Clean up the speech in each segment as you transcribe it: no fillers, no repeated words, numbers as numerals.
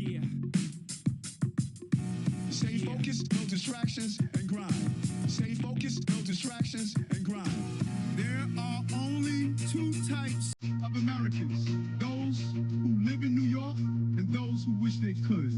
Yeah. Stay focused, no distractions, and grind. Stay focused, no distractions, and grind. There are only two types of Americans: those who live in New York and those who wish they could.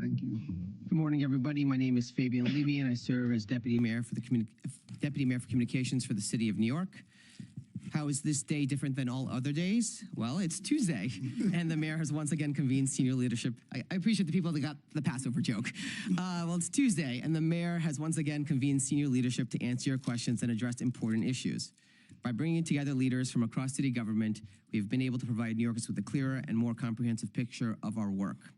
Thank you. Good morning, everybody. My name is Fabian Levy, and I serve as Deputy Mayor for Communications for the City of New York. How is this day different than all other days? Well, it's Tuesday, and the mayor has once again convened senior leadership. I appreciate the people that got the Passover joke. Well, it's Tuesday, and the mayor has once again convened senior leadership to answer your questions and address important issues. By bringing together leaders from across city government, we've been able to provide New Yorkers with a clearer and more comprehensive picture of our work.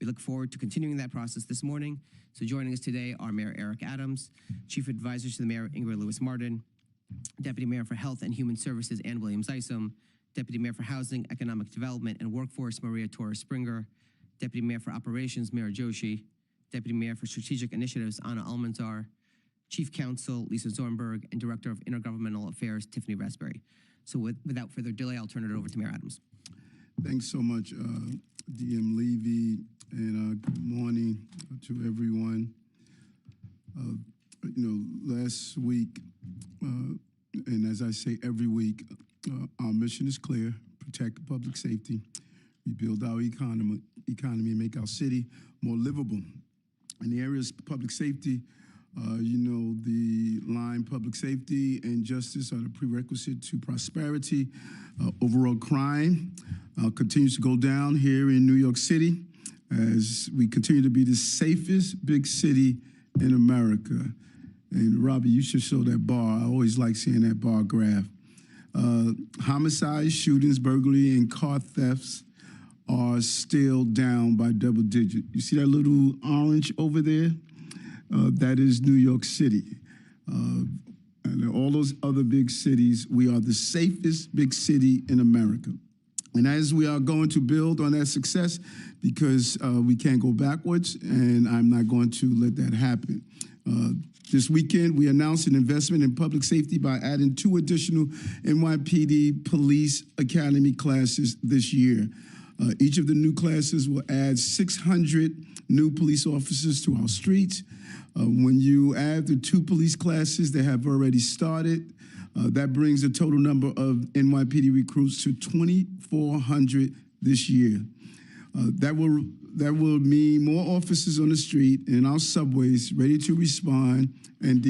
We look forward to continuing that process this morning. So joining us today are Mayor Eric Adams, Chief Advisors to the Mayor Ingrid Lewis-Martin, Deputy Mayor for Health and Human Services Ann Williams Isom, Deputy Mayor for Housing, Economic Development, and Workforce Maria Torres Springer, Deputy Mayor for Operations Mayor Joshi, Deputy Mayor for Strategic Initiatives Anna Almanzar, Chief Counsel Lisa Zornberg, and Director of Intergovernmental Affairs Tiffany Raspberry. So without further delay, I'll turn it over to Mayor Adams. Thanks so much, DM Levy, and good morning to everyone. Last week, and as I say every week, our mission is clear: protect public safety, rebuild our economy, and make our city more livable. In the areas of public safety, the line public safety and justice are the prerequisite to prosperity. Overall crime continues to go down here in New York City as we continue to be the safest big city in America. And Robbie, you should show that bar. I always like seeing that bar graph. Homicides, shootings, burglary, and car thefts are still down by double digit. You see that little orange over there? That is New York City. And all those other big cities, we are the safest big city in America. And as we are going to build on that success, because we can't go backwards, and I'm not going to let that happen. This weekend, we announced an investment in public safety by adding 2 additional NYPD Police Academy classes this year. Each of the new classes will add 600 new police officers to our streets. When you add the 2 police classes that have already started, that brings the total number of NYPD recruits to 2,400 this year. That will mean more officers on the street and in our subways ready to respond and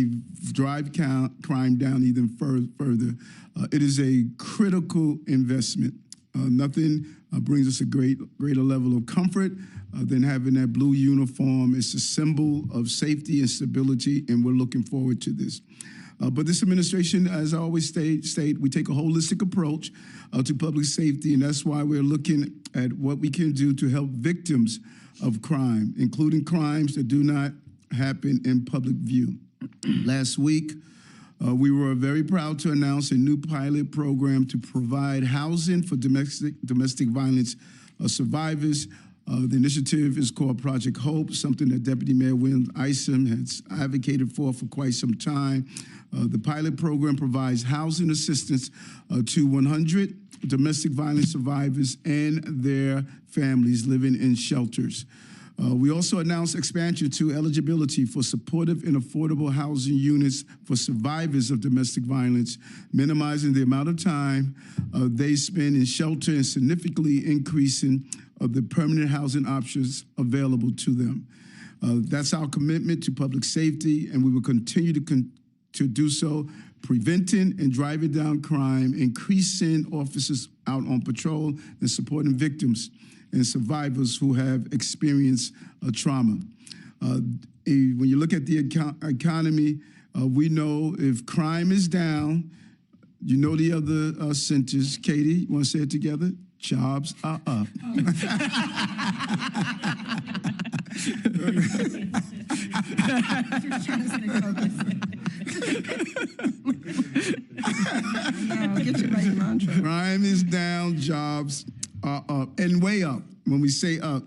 drive crime down even further. It is a critical investment. Nothing brings us a greater level of comfort than having that blue uniform. It's a symbol of safety and stability, and we're looking forward to this. But this administration, as I always state, we take a holistic approach to public safety, and that's why we're looking at what we can do to help victims of crime, including crimes that do not happen in public view. Last week, we were very proud to announce a new pilot program to provide housing for domestic violence survivors. The initiative is called Project Hope, something that Deputy Mayor Williams Isom has advocated for quite some time. The pilot program provides housing assistance to 100 domestic violence survivors and their families living in shelters. We also announced expansion to eligibility for supportive and affordable housing units for survivors of domestic violence, minimizing the amount of time they spend in shelter and significantly increasing the permanent housing options available to them. That's our commitment to public safety, and we will continue to do so, preventing and driving down crime, increasing officers out on patrol, and supporting victims and survivors who have experienced trauma. When you look at the economy, we know if crime is down, you know the other sentence. Katie, you want to say it together? Jobs are up. Get your right mantra. Crime is down, jobs are up, and way up. When we say up,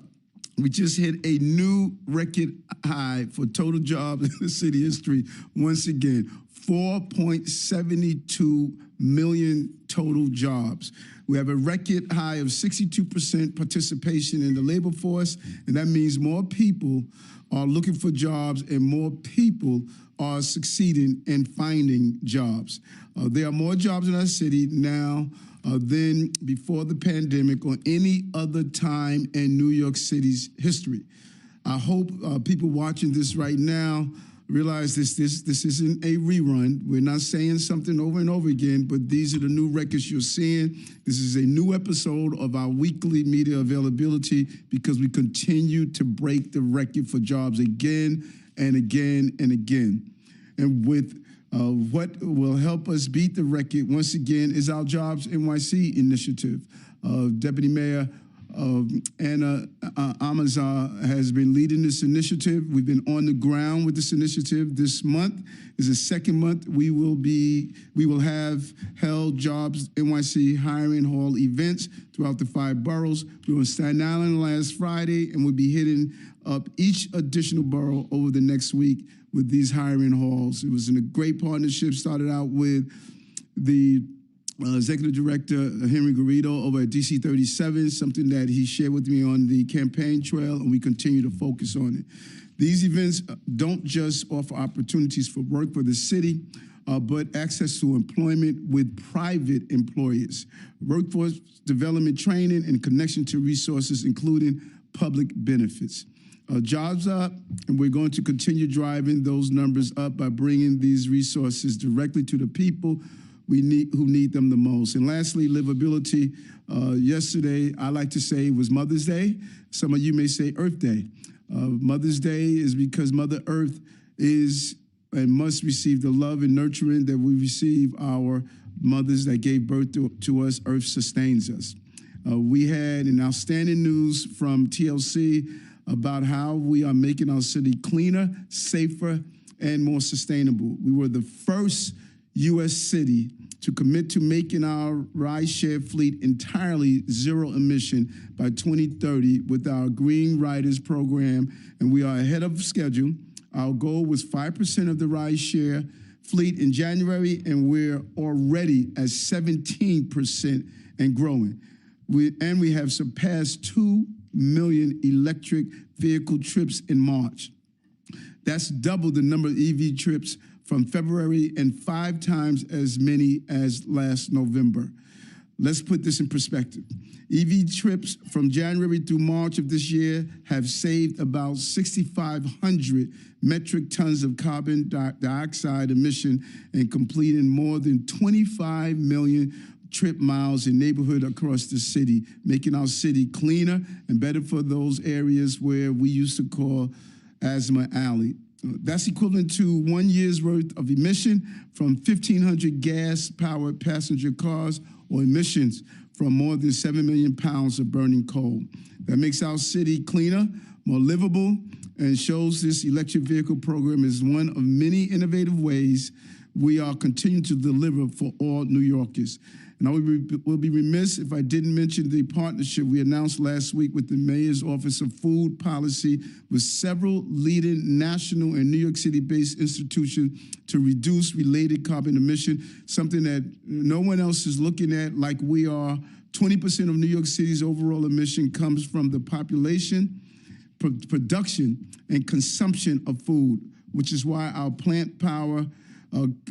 we just hit a new record high for total jobs in the city history. Once again, 4.72 million total jobs. We have a record high of 62% participation in the labor force, and that means more people are looking for jobs and more people are succeeding in finding jobs. There are more jobs in our city now than before the pandemic or any other time in New York City's history. I hope people watching this right now realize this isn't a rerun. We're not saying something over and over again, but these are the new records you're seeing. This is a new episode of our weekly media availability because we continue to break the record for jobs again and again and again. And with what will help us beat the record once again is our Jobs NYC initiative. Deputy Mayor Anna Amazar has been leading this initiative. We've been on the ground with this initiative. This month is the second month we will have held Jobs NYC hiring hall events throughout the 5 boroughs. We were in Staten Island last Friday, and we'll be hitting up each additional borough over the next week with these hiring halls. It was in a great partnership. Started out with the Executive Director Henry Garrido over at DC 37, something that he shared with me on the campaign trail, and we continue to focus on it. These events don't just offer opportunities for work for the city, but access to employment with private employers, workforce development training, and connection to resources, including public benefits. Jobs up, and we're going to continue driving those numbers up by bringing these resources directly to the people who need them the most. And lastly, livability. Yesterday, I like to say it was Mother's Day. Some of you may say Earth Day. Mother's Day is because Mother Earth is and must receive the love and nurturing that we receive our mothers that gave birth to us. Earth sustains us. We had an outstanding news from TLC about how we are making our city cleaner, safer, and more sustainable. We were the first U.S. city to commit to making our rideshare fleet entirely zero emission by 2030 with our Green Riders program, and we are ahead of schedule. Our goal was 5% of the rideshare fleet in January, and we're already at 17% and growing. We have surpassed 2 million electric vehicle trips in March. That's double the number of EV trips from February and 5 times as many as last November. Let's put this in perspective. EV trips from January through March of this year have saved about 6,500 metric tons of carbon dioxide emission and completing more than 25 million trip miles in neighborhood across the city, making our city cleaner and better for those areas where we used to call Asthma Alley. That's equivalent to 1 year's worth of emission from 1,500 gas-powered passenger cars or emissions from more than 7 million pounds of burning coal. That makes our city cleaner, more livable, and shows this electric vehicle program is one of many innovative ways we are continuing to deliver for all New Yorkers. And I will be remiss if I didn't mention the partnership we announced last week with the Mayor's Office of Food Policy with several leading national and New York City-based institutions to reduce related carbon emission, something that no one else is looking at like we are. 20% of New York City's overall emission comes from the population, production, and consumption of food, which is why our plant power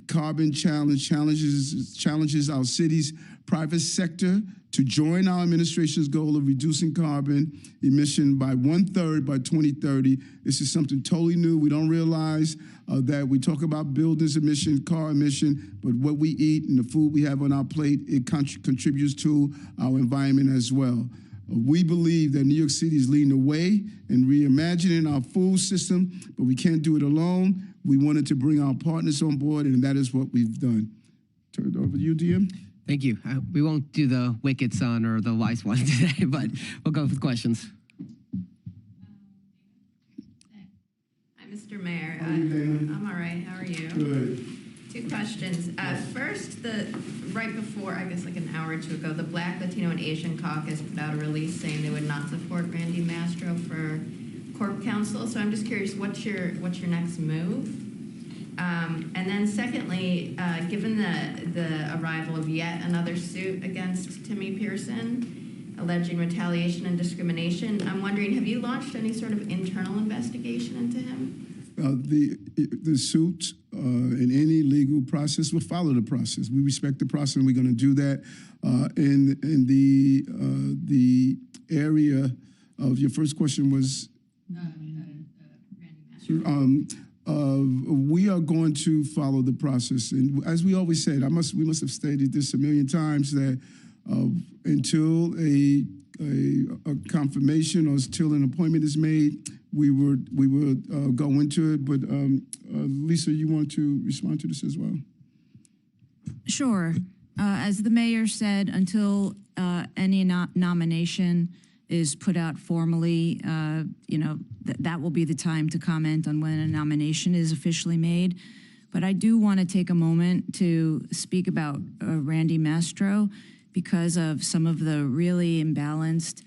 carbon challenges our city's private sector to join our administration's goal of reducing carbon emission by 1/3 by 2030. This is something totally new. We don't realize that we talk about buildings emission, car emission, but what we eat and the food we have on our plate, it contributes to our environment as well. We believe that New York City is leading the way in reimagining our food system, but we can't do it alone. We wanted to bring our partners on board, and that is what we've done. Turn it over to you, DM. Thank you. We won't do the Wicked Son or the Wise One today, but we'll go with questions. Mr. Mayor, How are you, Dana? I'm all right. How are you? Good. Two questions. First, right before, I guess like an hour or two ago, the Black, Latino, and Asian Caucus put out a release saying they would not support Randy Mastro for Corp Counsel. So I'm just curious, what's your next move? And then secondly, given the arrival of yet another suit against Timmy Pearson, alleging retaliation and discrimination, I'm wondering, have you launched any sort of internal investigation into him? The suit in any legal process will follow the process. We respect the process, and we're going to do that. In the area of your first question was, we are going to follow the process, and as we always said, we must have stated this a million times that until a confirmation or until an appointment is made, we would go into it. But Lisa, you want to respond to this as well? Sure. As the mayor said, until any nomination is put out formally, that will be the time to comment on when a nomination is officially made. But I do want to take a moment to speak about Randy Mastro because of some of the really imbalanced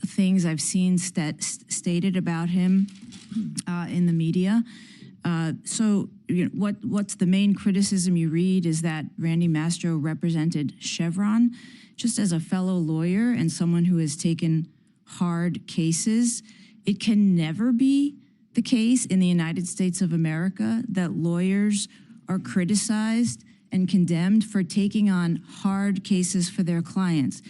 things I've seen stated about him in the media. What's the main criticism you read is that Randy Mastro represented Chevron. Just as a fellow lawyer and someone who has taken hard cases, it can never be the case in the United States of America that lawyers are criticized and condemned for taking on hard cases for their clients.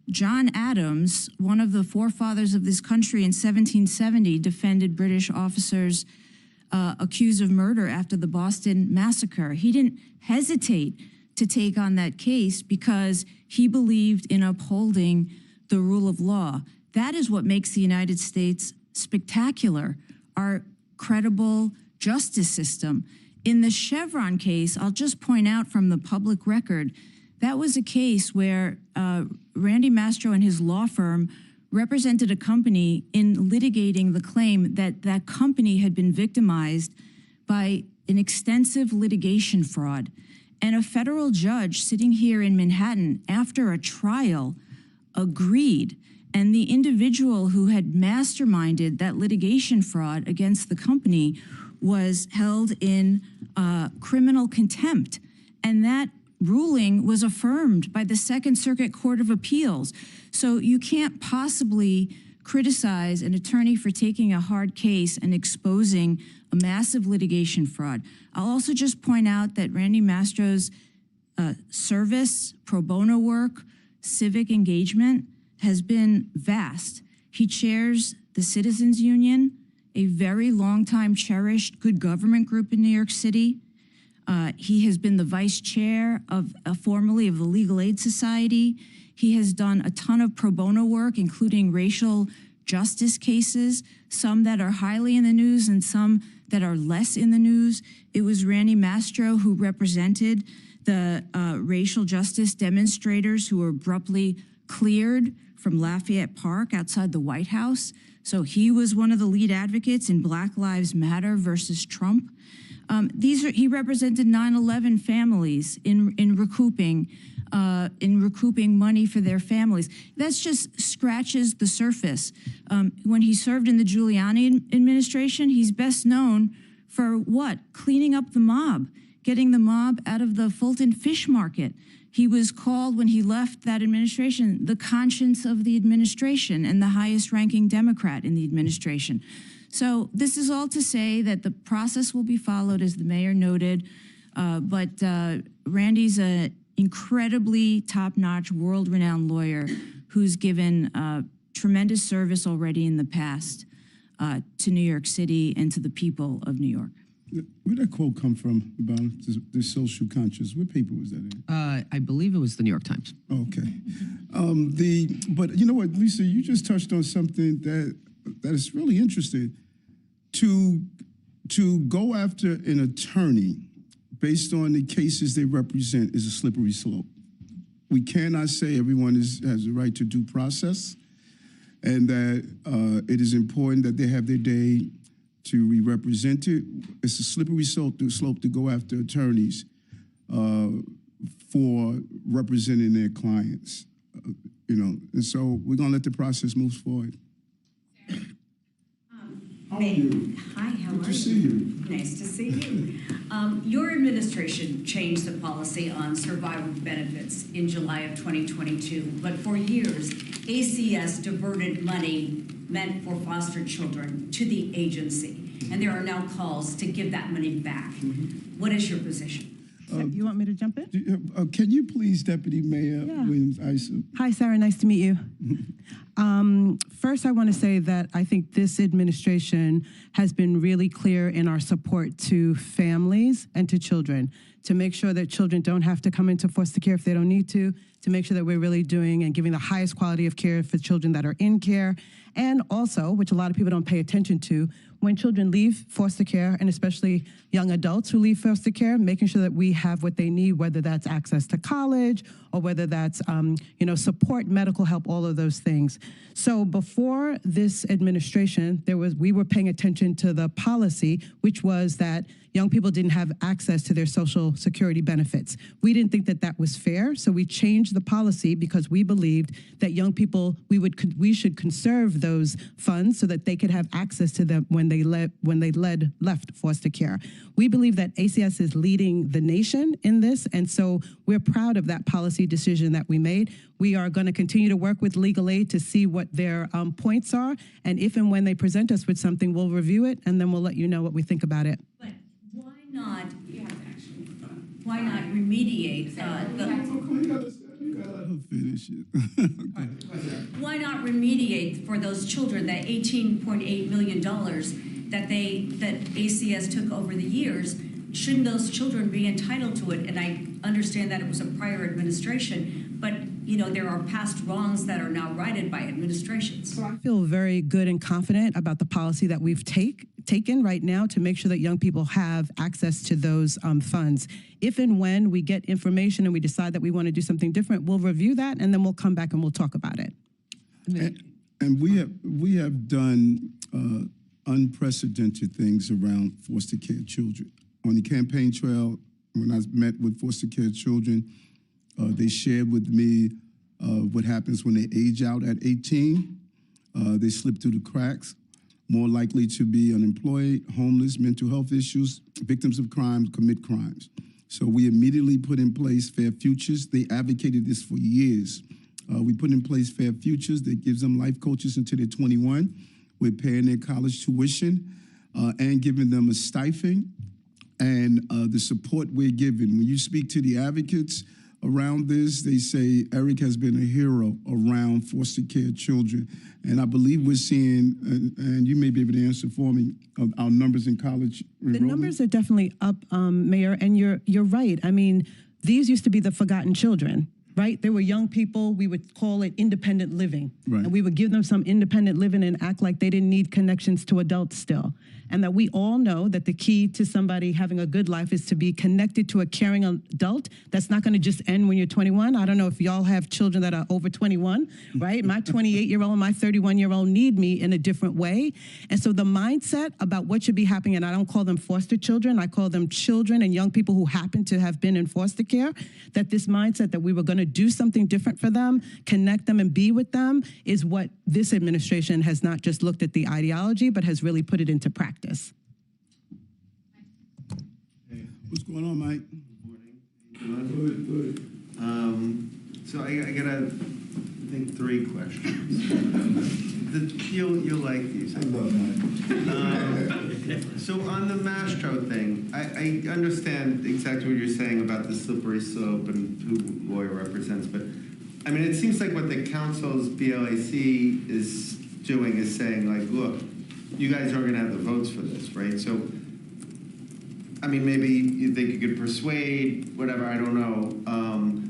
John Adams, one of the forefathers of this country in 1770, defended British officers accused of murder after the Boston Massacre. He didn't hesitate to take on that case because he believed in upholding the rule of law. That is what makes the United States spectacular, our credible justice system. In the Chevron case, I'll just point out from the public record, that was a case where Randy Mastro and his law firm represented a company in litigating the claim that that company had been victimized by an extensive litigation fraud. And a federal judge sitting here in Manhattan after a trial agreed, and the individual who had masterminded that litigation fraud against the company was held in criminal contempt. And that ruling was affirmed by the Second Circuit Court of Appeals. So you can't possibly criticize an attorney for taking a hard case and exposing a massive litigation fraud. I'll also just point out that Randy Mastro's service, pro bono work, civic engagement has been vast. He chairs the Citizens Union, a very long-time cherished good government group in New York City. He has been the vice chair of formerly of the Legal Aid Society. He has done a ton of pro bono work, including racial justice cases, some that are highly in the news and some that are less in the news. It was Randy Mastro who represented the racial justice demonstrators who were abruptly cleared from Lafayette Park outside the White House. So he was one of the lead advocates in Black Lives Matter versus Trump. He represented 9/11 families in recouping money for their families. That's just scratches the surface. When he served in the Giuliani administration, he's best known for what? Cleaning up the mob, getting the mob out of the Fulton Fish Market. He was called, when he left that administration, the conscience of the administration and the highest ranking Democrat in the administration. So this is all to say that the process will be followed, as the mayor noted, but Randy's an incredibly top-notch, world-renowned lawyer who's given tremendous service already in the past to New York City and to the people of New York. Where'd that quote come from about the social conscience? What paper was that in? I believe it was the New York Times. Okay. But you know what, Lisa, you just touched on something that is really interesting. To go after an attorney based on the cases they represent is a slippery slope. We cannot say everyone has the right to due process, and that it is important that they have their day to be represented. It's a slippery slope to go after attorneys for representing their clients, and so we're gonna let the process move forward. How are you? Hi, how are you? Good to see you. Nice to see you. Your administration changed the policy on survivor benefits in July of 2022, but for years, ACS diverted money meant for foster children to the agency, and there are now calls to give that money back. What is your position? You want me to jump in? Can you please, Deputy Mayor Williams Isa? Hi, Sarah. Nice to meet you. First, I want to say that I think this administration has been really clear in our support to families and to children, to make sure that children don't have to come into foster care if they don't need to make sure that we're really doing and giving the highest quality of care for children that are in care. And also, which a lot of people don't pay attention to, when children leave foster care, and especially young adults who leave foster care, making sure that we have what they need, whether that's access to college or whether that's support, medical help, all of those things. So before this administration, we were paying attention to the policy, which was that young people didn't have access to their Social Security benefits. We didn't think that that was fair, so we changed the policy because we believed that young people, we should conserve those funds so that they could have access to them when they left foster care. We believe that ACS is leading the nation in this, and so we're proud of that policy decision that we made. We are going to continue to work with legal aid to see what their points are, and if and when they present us with something, we'll review it, and then we'll let you know what we think about it. But why not remediate why not remediate for those children that $18.8 million that ACS took over the years? Shouldn't those children be entitled to it? And I understand that it was a prior administration, but there are past wrongs that are now righted by administrations. So I feel very good and confident about the policy that we've taken right now to make sure that young people have access to those funds. If and when we get information and we decide that we want to do something different, we'll review that and then we'll come back and we'll talk about it. And we have done unprecedented things around foster care children. On the campaign trail, when I met with foster care children, they shared with me what happens when they age out at 18. They slip through the cracks, more likely to be unemployed, homeless, mental health issues, victims of crime, commit crimes. So we immediately put in place Fair Futures. They advocated this for years. We put in place Fair Futures that gives them life coaches until they're 21. We're paying their college tuition and giving them a stipend. And the support we're giving. When you speak to the advocates around this, they say Eric has been a hero around foster care children. And I believe we're seeing, and you may be able to answer for me, our numbers in college enrollment. The numbers are definitely up, Mayor, and you're right. I mean, these used to be the forgotten children. Right? They were young people. We would call it independent living. Right. And we would give them some independent living and act like they didn't need connections to adults still. And that we all know that the key to somebody having a good life is to be connected to a caring adult. That's not going to just end when you're 21. I don't know if y'all have children that are over 21, right? My 28-year-old and my 31-year-old need me in a different way. And so the mindset about what should be happening, and I don't call them foster children, I call them children and young people who happen to have been in foster care, that this mindset that we were going to do something different for them, connect them and be with them is what this administration has not just looked at the ideology, but has really put it into practice. Hey, what's going on, Mike? Good morning. Good. So I got, I think, 3 questions. You'll like these. I love Mike. So on the Mastro thing, I understand exactly what you're saying about the slippery slope and who lawyer represents, but I mean, it seems like what the council's BLAC is doing is saying, like, look, you guys aren't going to have the votes for this, right? So, I mean, maybe you think you could persuade, whatever, I don't know.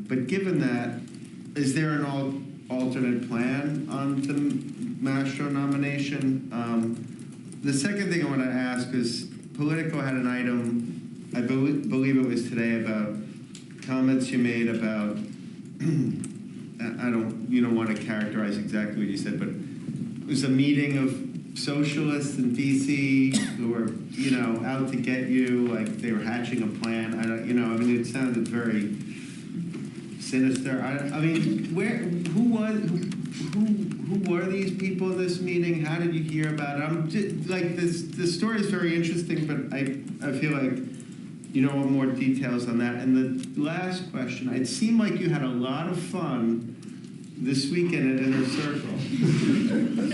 But given that, is there an alternate plan on the Mastro nomination? The second thing I want to ask is, Politico had an item, I believe it was today, about comments you made about, you don't want to characterize exactly what you said, but it was a meeting of socialists in DC who were, you know, out to get you, like they were hatching a plan. I don't, you know, I mean, it sounded very sinister. I mean, who were these people in this meeting? How did you hear about it? I'm just, like, this story is very interesting, but I feel like you know want more details on that. And the last question, it seemed like you had a lot of fun this weekend at Inner Circle.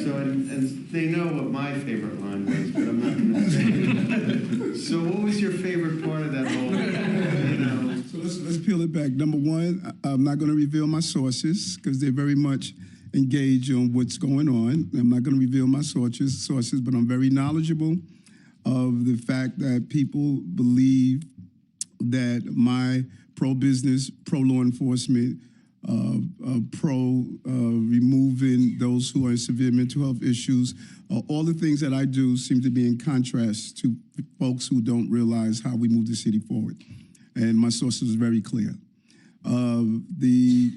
So, and they know what my favorite line was, but I'm not going to say it. So what was your favorite part of that whole, you know? So let's peel it back. Number one, I'm not going to reveal my sources because they're very much engaged on what's going on. I'm not going to reveal my sources, but I'm very knowledgeable of the fact that people believe that my pro-business, pro-law enforcement, removing those who are in severe mental health issues, all the things that I do seem to be in contrast to folks who don't realize how we move the city forward. And my sources are very clear. The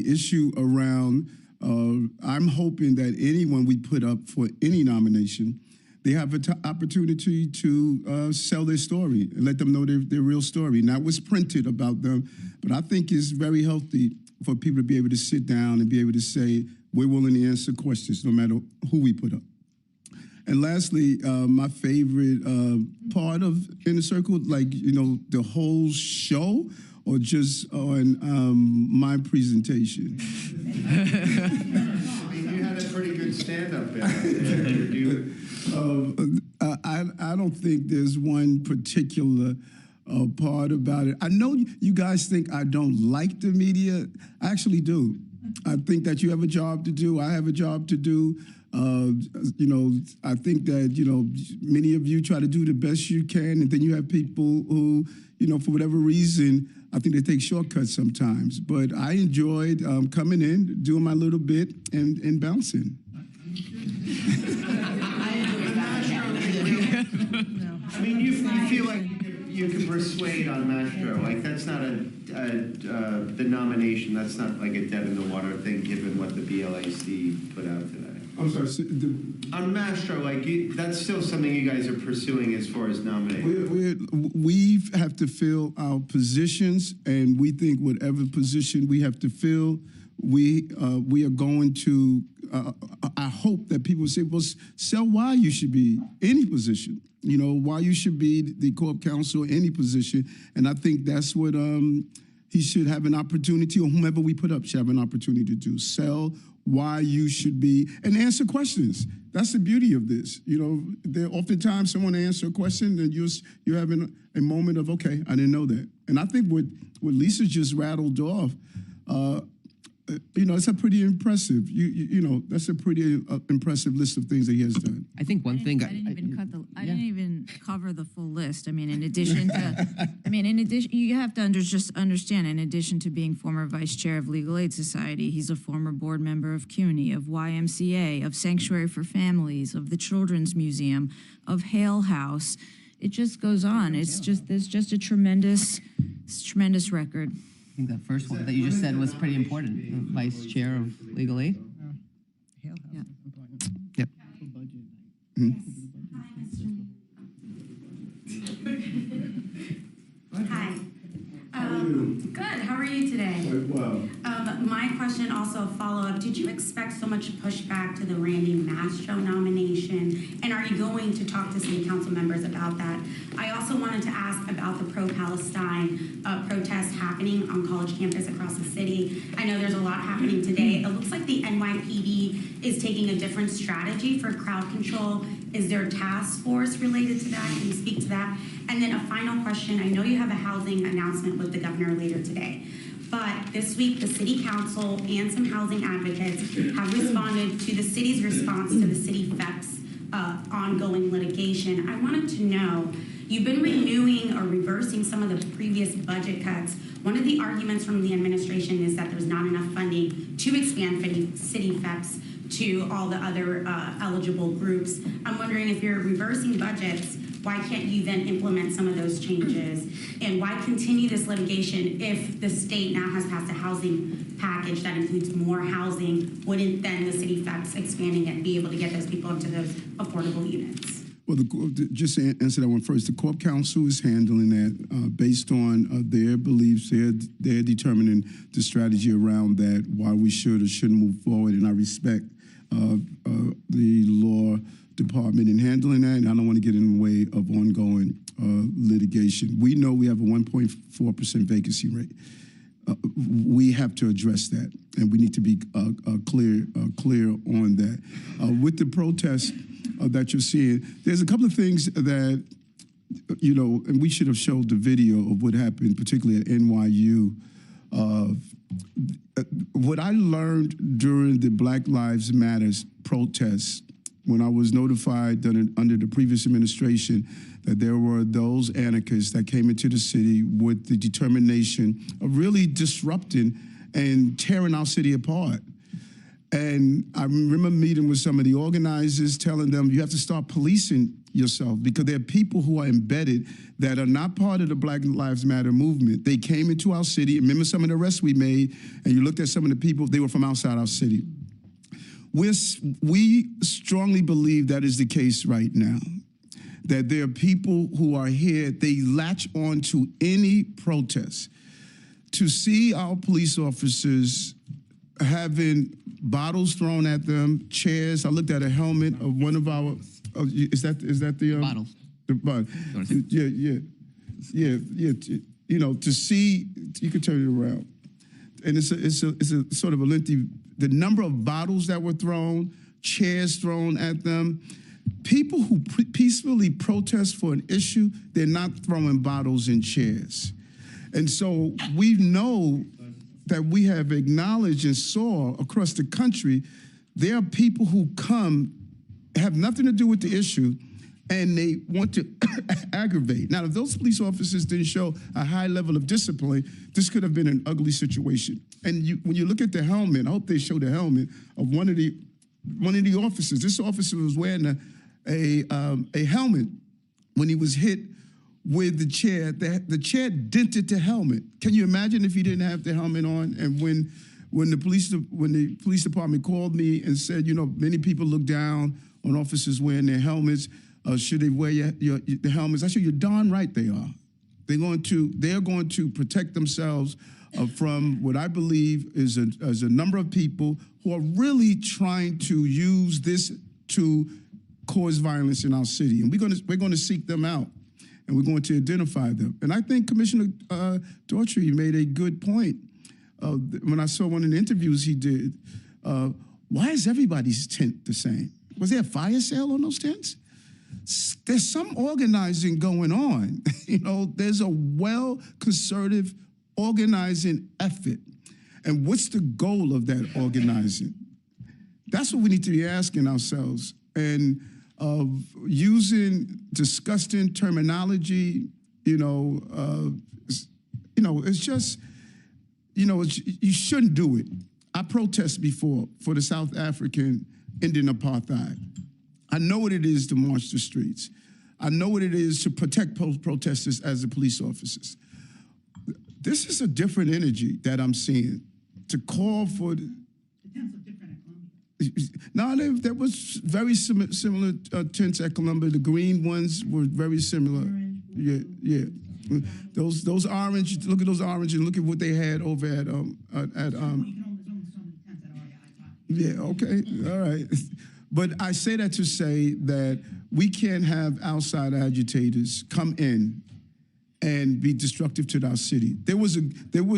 issue around, I'm hoping that anyone we put up for any nomination, they have an opportunity to sell their story and let them know their real story, not what's printed about them. But I think it's very healthy for people to be able to sit down and be able to say, we're willing to answer questions no matter who we put up. And lastly, my favorite part of Inner Circle, like, you know, the whole show or just on my presentation? I mean, you had a pretty good stand-up there. I don't think there's one particular part about it. I know you guys think I don't like the media. I actually do. I think that you have a job to do. I have a job to do. You know, I think that, you know, many of you try to do the best you can, and then you have people who, you know, for whatever reason, I think they take shortcuts sometimes. But I enjoyed coming in, doing my little bit, and bouncing. I mean, you feel like you can persuade on Mastro. Like, that's not the nomination. That's not like a dead in the water thing, given what the BLAC put out today. I'm sorry. On Mastro, like, that's still something you guys are pursuing as far as nominating. We have to fill our positions, and we think whatever position we have to fill, we are going to. I hope that people say, well, sell why you should be any position. You know, why you should be the Corp Counsel, any position. And I think that's what he should have an opportunity, or whomever we put up should have an opportunity to do. Sell why you should be, and answer questions. That's the beauty of this. You know, there oftentimes someone answer a question and you're having a moment of, okay, I didn't know that. And I think what Lisa just rattled off, you know, it's a pretty impressive. You know, that's a pretty impressive list of things that he has done. I think one thing I didn't even cover the full list. I mean, in addition to, you have to just understand. In addition to being former vice chair of Legal Aid Society, he's a former board member of CUNY, of YMCA, of Sanctuary for Families, of the Children's Museum, of Hale House. It just goes on. It's just there's just a tremendous record. I think that first one that you just said was pretty important. Vice chair of Legal Aid. Yeah. Yep. Hi. Good. How are you today? Well, My question, also a follow-up. Did you expect so much pushback to the Randy Mastro nomination? And are you going to talk to city council members about that? I also wanted to ask about the pro-Palestine protest happening on college campus across the city. I know there's a lot happening today. It looks like the NYPD is taking a different strategy for crowd control. Is there a task force related to that? Can you speak to that? And then a final question. I know you have a housing announcement with the governor later today, but this week the city council and some housing advocates have responded to the city's response to the city FEP's ongoing litigation. I wanted to know, you've been renewing or reversing some of the previous budget cuts. One of the arguments from the administration is that there's not enough funding to expand city FEPs to all the other eligible groups. I'm wondering if you're reversing budgets, Why can't you then implement some of those changes? And why continue this litigation if the state now has passed a housing package that includes more housing? Wouldn't then the city that's expanding it be able to get those people into those affordable units? Well, just to answer that one first, the Corp Council is handling that based on their beliefs. They're determining the strategy around that, why we should or shouldn't move forward, and I respect the law department in handling that, and I don't want to get in the way of ongoing litigation. We know we have a 1.4% vacancy rate. We have to address that, and we need to be clear on that. With the protests that you're seeing, there's a couple of things that, you know, and we should have showed the video of what happened, particularly at NYU. What I learned during the Black Lives Matters protests, when I was notified that under the previous administration that there were those anarchists that came into the city with the determination of really disrupting and tearing our city apart. And I remember meeting with some of the organizers, telling them you have to start policing yourself because there are people who are embedded that are not part of the Black Lives Matter movement. They came into our city. Remember some of the arrests we made, and you looked at some of the people, they were from outside our city. We strongly believe that is the case right now, that there are people who are here, they latch on to any protest. To see our police officers having bottles thrown at them, chairs. I looked at a helmet of one of our. Is that the bottle? The bottle. Yeah. You know, to see, you could turn it around, and it's a sort of a lengthy. The number of bottles that were thrown, chairs thrown at them. People who peacefully protest for an issue, they're not throwing bottles and chairs, and so we know that we have acknowledged and saw across the country, there are people who come, have nothing to do with the issue, and they want to aggravate. Now, if those police officers didn't show a high level of discipline, this could have been an ugly situation. And when you look at the helmet, I hope they show the helmet of one of the officers. This officer was wearing a helmet when he was hit with the chair. The chair dented the helmet. Can you imagine if he didn't have the helmet on? And when the police department called me and said, you know, many people look down on officers wearing their helmets. Should they wear the helmets? I said, you're darn right they are. They're going to protect themselves from what I believe is a number of people who are really trying to use this to cause violence in our city, and we're going to seek them out. And we're going to identify them. And I think Commissioner Daughtry made a good point. When I saw one of the interviews he did, why is everybody's tent the same? Was there a fire sale on those tents? There's some organizing going on. You know, there's a well-concerted organizing effort. And what's the goal of that organizing? That's what we need to be asking ourselves. And of using disgusting terminology, it's just, you shouldn't do it. I protested before for the South African Indian apartheid. I know what it is to march the streets. I know what it is to protect protesters as the police officers. This is a different energy that I'm seeing to call for. No, there was very similar tents at Columbia. The green ones were very similar. Yeah. Those orange. Look at those orange, and look at what they had over at Yeah. Okay. All right. But I say that to say that we can't have outside agitators come in and be destructive to our city. There was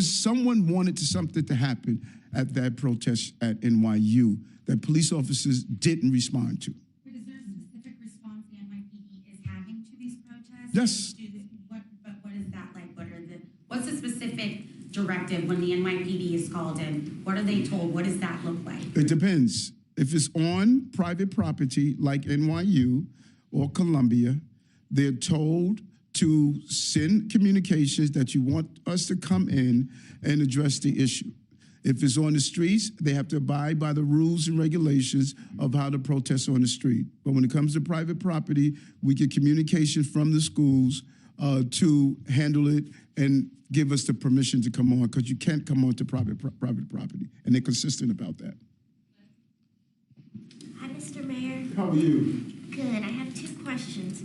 someone wanted something to happen at that protest at NYU that police officers didn't respond to. But is there a specific response the NYPD is having to these protests? Yes. What is that like? What's the specific directive when the NYPD is called in? What are they told? What does that look like? It depends. If it's on private property like NYU or Columbia, they're told to send communications that you want us to come in and address the issue. If it's on the streets, they have to abide by the rules and regulations of how to protest on the street. But when it comes to private property, we get communication from the schools to handle it and give us the permission to come on, because you can't come on to private property, and they're consistent about that. Hi, Mr. Mayor. How are you? Good. I have two questions.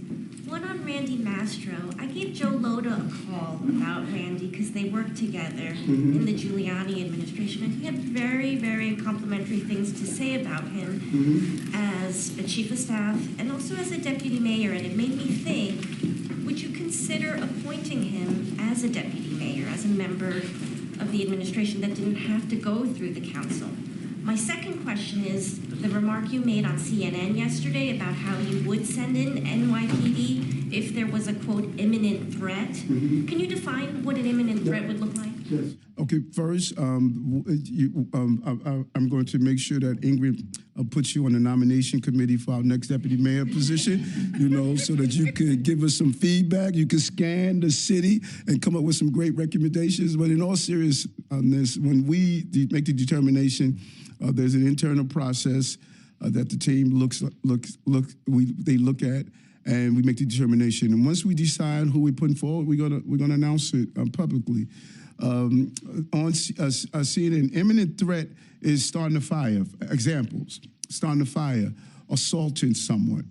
One on Randy Mastro. I gave Joe Loda a call about Randy because they worked together in the Giuliani administration, and he had very, very complimentary things to say about him as a chief of staff and also as a deputy mayor. And it made me think, would you consider appointing him as a deputy mayor, as a member of the administration that didn't have to go through the council? My second question is the remark you made on CNN yesterday about how you would send in NYPD if there was a, quote, imminent threat. Can you define what an imminent threat would look like? Yes. Okay, first, I'm going to make sure that Ingrid puts you on the nomination committee for our next deputy mayor position, you know, so that you could give us some feedback. You can scan the city and come up with some great recommendations. But in all seriousness, when we make the determination, there's an internal process that the team they look at, and we make the determination. And once we decide who we're putting forward, we're gonna announce it publicly. On CNN, imminent threat is starting a fire. Examples: starting a fire, assaulting someone,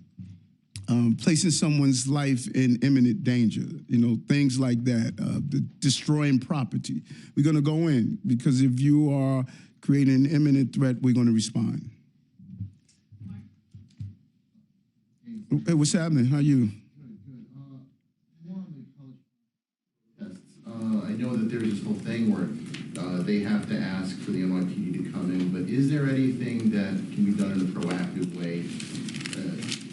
placing someone's life in imminent danger. You know, things like that. Destroying property. We're gonna go in because if you are creating an imminent threat, we're going to respond. Hey, what's happening? How are you? I know that there's this whole thing where they have to ask for the NYPD to come in, but is there anything that can be done in a proactive way,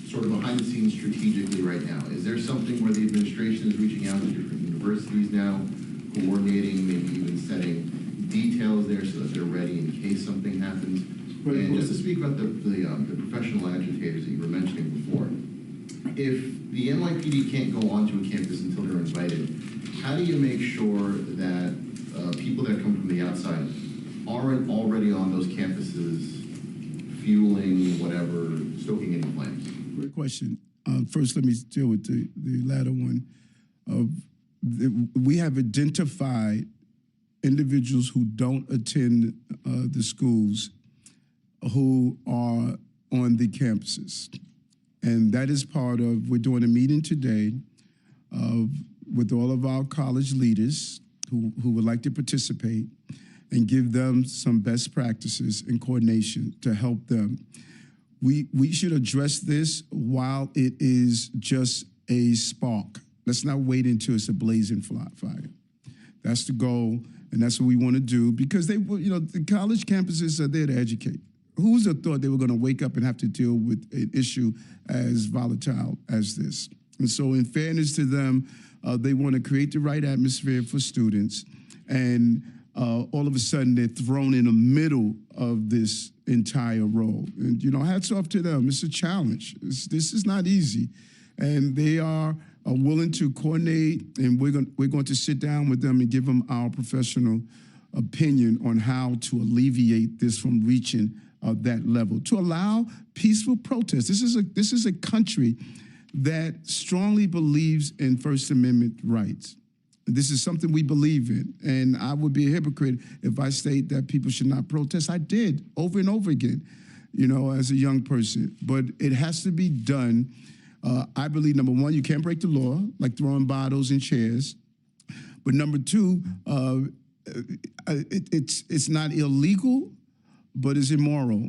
sort of behind the scenes strategically right now? Is there something where the administration is reaching out to different universities now, coordinating, maybe even setting details there so that they're ready in case something happens? And just to speak about the professional agitators that you were mentioning before, if the NYPD can't go onto a campus until they're invited, how do you make sure that people that come from the outside aren't already on those campuses fueling whatever, stoking any flames? Great question. First, let me deal with the latter one. We have identified individuals who don't attend the schools who are on the campuses. And that is part of, we're doing a meeting today with all of our college leaders who would like to participate and give them some best practices and coordination to help them. We should address this while it is just a spark. Let's not wait until it's a blazing fire. That's the goal. And that's what we want to do, because they, you know, the college campuses are there to educate. Who's have thought they were going to wake up and have to deal with an issue as volatile as this? And so in fairness to them, they want to create the right atmosphere for students. And all of a sudden, they're thrown in the middle of this entire role. And, you know, hats off to them. It's a challenge. This is not easy. And they are willing to coordinate, and we're going to sit down with them and give them our professional opinion on how to alleviate this from reaching that level, to allow peaceful protest. This is a country that strongly believes in First Amendment rights. This is something we believe in, and I would be a hypocrite if I state that people should not protest. I did over and over again, you know, as a young person, but it has to be done. I believe, number one, you can't break the law, like throwing bottles and chairs. But number two, it's not illegal, but it's immoral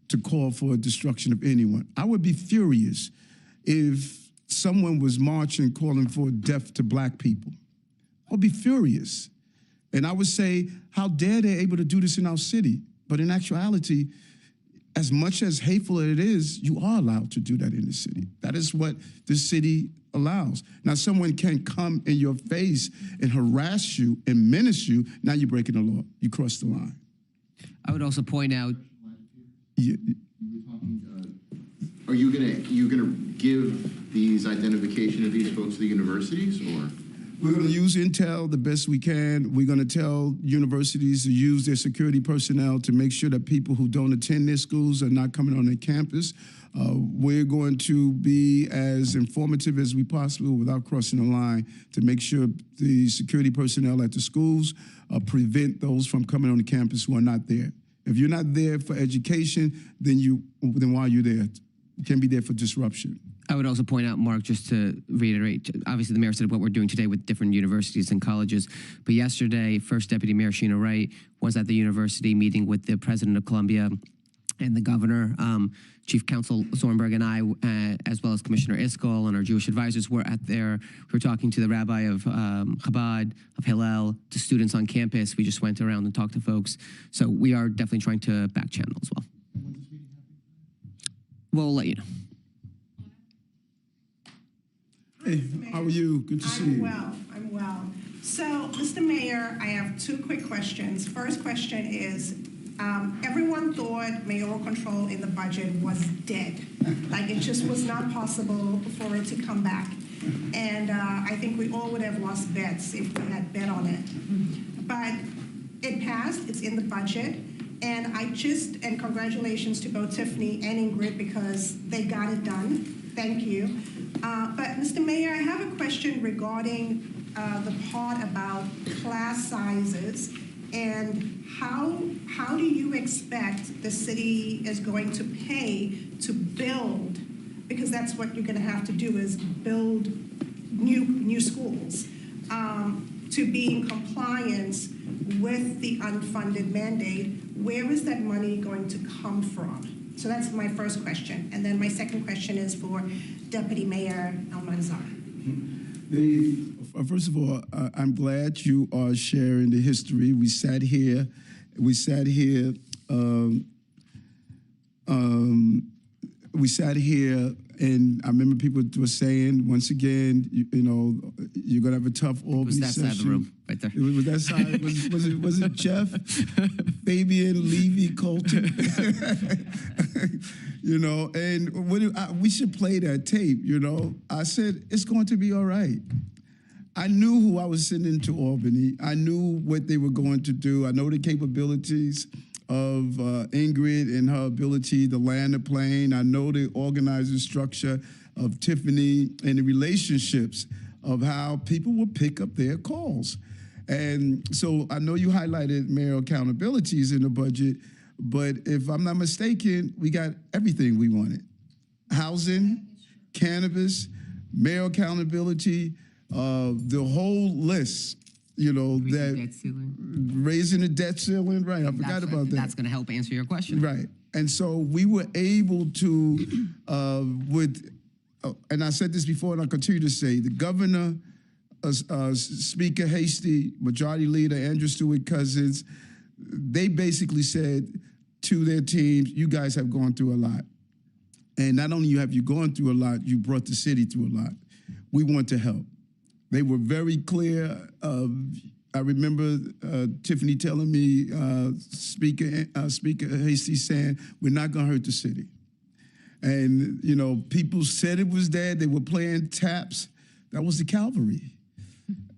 to call for a destruction of anyone. I would be furious if someone was marching calling for death to black people. I would be furious. And I would say, how dare they able to do this in our city? But in actuality, as much as hateful as it is, you are allowed to do that in the city. That is what the city allows. Now, someone can come in your face and harass you and menace you. Now you're breaking the law. You crossed the line. I would also point out. Yeah. Are you gonna give these identification of these folks to the universities, or? We're going to use intel the best we can. We're going to tell universities to use their security personnel to make sure that people who don't attend their schools are not coming on their campus. We're going to be as informative as we possibly without crossing the line to make sure the security personnel at the schools prevent those from coming on the campus who are not there. If you're not there for education, then why are you there? You can't be there for disruption. I would also point out, Mark, just to reiterate, obviously the mayor said what we're doing today with different universities and colleges, but yesterday, First Deputy Mayor Sheena Wright was at the university meeting with the president of Columbia and the governor. Chief Counsel Zornberg and I, as well as Commissioner Iskol and our Jewish advisors were we were talking to the rabbi of Chabad, of Hillel, to students on campus. We just went around and talked to folks. So we are definitely trying to back channel as well. We'll let you know. Hey, how are you? Good to see you. I'm well. So, Mr. Mayor, I have two quick questions. First question is, everyone thought mayoral control in the budget was dead. Like, it just was not possible for it to come back. And I think we all would have lost bets if we had bet on it. But it passed, it's in the budget. And and congratulations to both Tiffany and Ingrid because they got it done. Thank you. But Mr. Mayor, I have a question regarding the part about class sizes and how do you expect the city is going to pay to build, because that's what you're going to have to do is build new schools to be in compliance with the unfunded mandate. Where is that money going to come from? So that's my first question. And then my second question is for Deputy Mayor Almanzar. First of all, I'm glad you are sharing the history. We sat here, and I remember people were saying, once again, you know, you're gonna have a tough Albany session. It was that side of the room, right there. Was that side? Was it Jeff, Fabian, Levy, Colton? You know, and we should play that tape. You know, I said it's going to be all right. I knew who I was sending to Albany. I knew what they were going to do. I know the capabilities of Ingrid and her ability to land a plane. I know the organizing structure of Tiffany and the relationships of how people will pick up their calls. And so I know you highlighted mayor accountabilities in the budget, but if I'm not mistaken, we got everything we wanted. Housing, cannabis, mayor accountability, the whole list. You know, raising the debt ceiling, right? I forgot about that. That's going to help answer your question. Right. And so we were able to, and I said this before and I'll continue to say, the governor, Speaker Hasty, Majority Leader Andrew Stewart Cousins, they basically said to their teams, you guys have gone through a lot. And not only have you gone through a lot, you brought the city through a lot. We want to help. They were very clear. I remember Tiffany telling me, Speaker Hasty saying, we're not going to hurt the city. And, you know, people said it was dead. They were playing taps. That was the cavalry.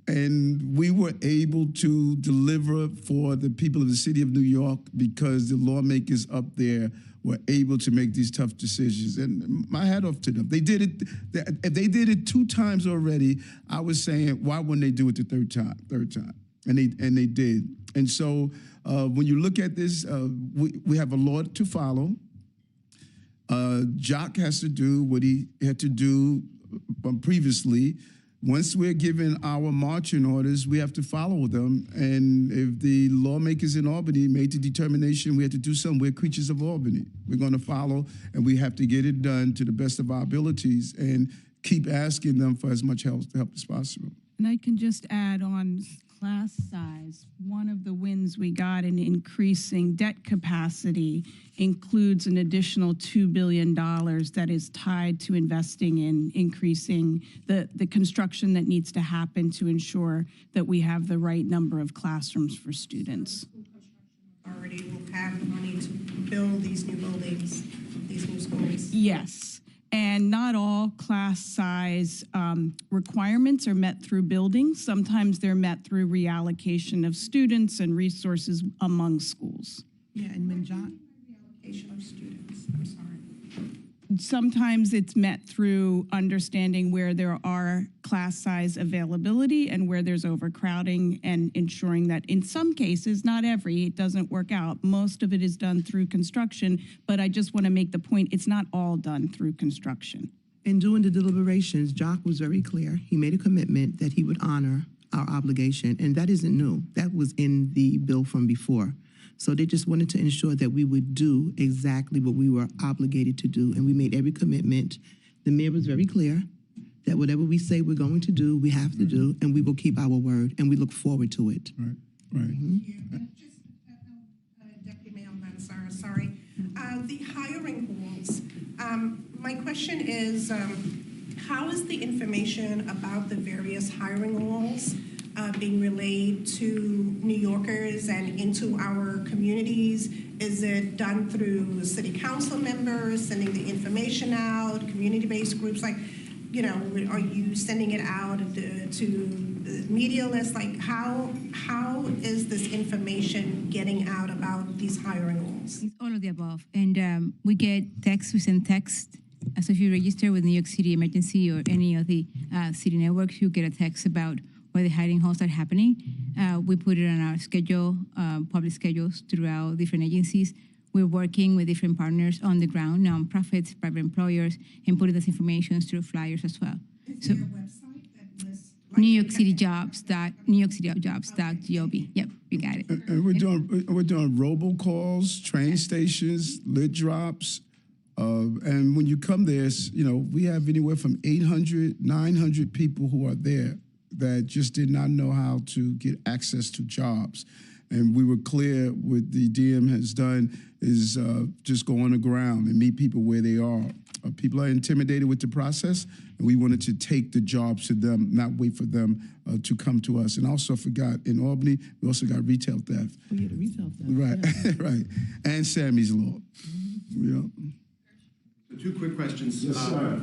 And we were able to deliver for the people of the city of New York because the lawmakers up there were able to make these tough decisions. And my hat off to them. They did it. If they did it 2 times already, I was saying, why wouldn't they do it the third time? And they did. And so when you look at this, we have a law to follow. Jock has to do what he had to do previously. Once we're given our marching orders, we have to follow them. And if the lawmakers in Albany made the determination we had to do something, we're creatures of Albany. We're going to follow, and we have to get it done to the best of our abilities and keep asking them for as much help as possible. And I can just add on class size. One of the wins we got in increasing debt capacity includes an additional $2 billion that is tied to investing in increasing the construction that needs to happen to ensure that we have the right number of classrooms for students. Already will have the money to build these new buildings, these new schools. Yes. And not all class size requirements are met through buildings. Sometimes they're met through reallocation of students and resources among schools. Yeah, and Manjot. Reallocation of students, I'm sorry. Sometimes it's met through understanding where there are class size availability and where there's overcrowding, and ensuring that in some cases, not every, it doesn't work out. Most of it is done through construction, but I just want to make the point, it's not all done through construction. And during the deliberations, Jock was very clear. He made a commitment that he would honor our obligation, and that isn't new. That was in the bill from before. So they just wanted to ensure that we would do exactly what we were obligated to do, and we made every commitment. The mayor was very clear that whatever we say we're going to do, we have to do, and we will keep our word, and we look forward to it. Right, right. Yeah, just, Deputy Mayor Manzar, sorry. The hiring rules. My question is, how is the information about the various hiring rules being relayed to New Yorkers and into our communities? Is it done through city council members, sending the information out, community-based groups? Like, you know, are you sending it out to the media lists? Like, how is this information getting out about these hiring rules? It's all of the above. And we get texts, we send text. So if you register with New York City Emergency or any of the city networks, you get a text about where the hiring halls are happening. We put it on our schedule, public schedules throughout different agencies. We're working with different partners on the ground, nonprofits, private employers, and putting this information through flyers as well. Is there a website that lists? New York City Jobs. NewYorkCityJobs.gov. Yep, you got it. And we're doing robocalls, train stations, lit drops. And when you come there, you know, we have anywhere from 800, 900 people who are there that just did not know how to get access to jobs. And we were clear what the DM has done is just go on the ground and meet people where they are. People are intimidated with the process, and we wanted to take the jobs to them, not wait for them to come to us. And also forgot, in Albany, we also got retail theft. We had a retail theft. Right, Yeah. right. And Sammy's Law. Yeah. Two quick questions. Yes, sir.